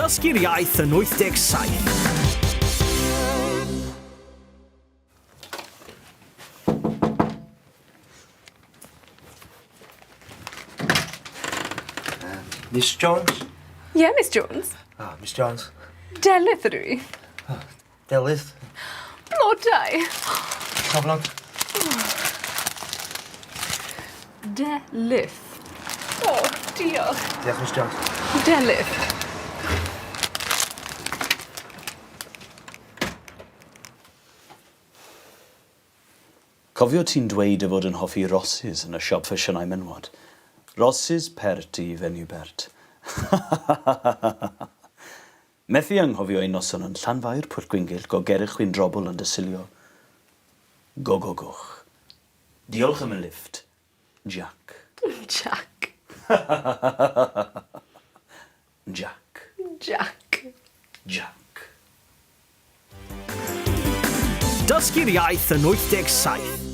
Dysgu'r Iaith yn 87. Miss Jones? Yeah, Miss Jones. Ah, Miss Jones. Delyth ydw i. Delyth. Blodau. Cyflog. Delyth. O, diolch. Diolch, Miss Jones. Delyth. Cofio ti'n dweud y fod yn hoffi rosys yn y siop ffesiynau menywod. Rosys pert i fenyw bert. Methu anghofio ein noson yn Llanfair Pwll Gwyngyll go gerich chwyn drobl yn dysilio. Go go goch. Diolch am y lift. Jack. Jack. Jack. Jack. Jack. Dysgu'r Iaith yn 87.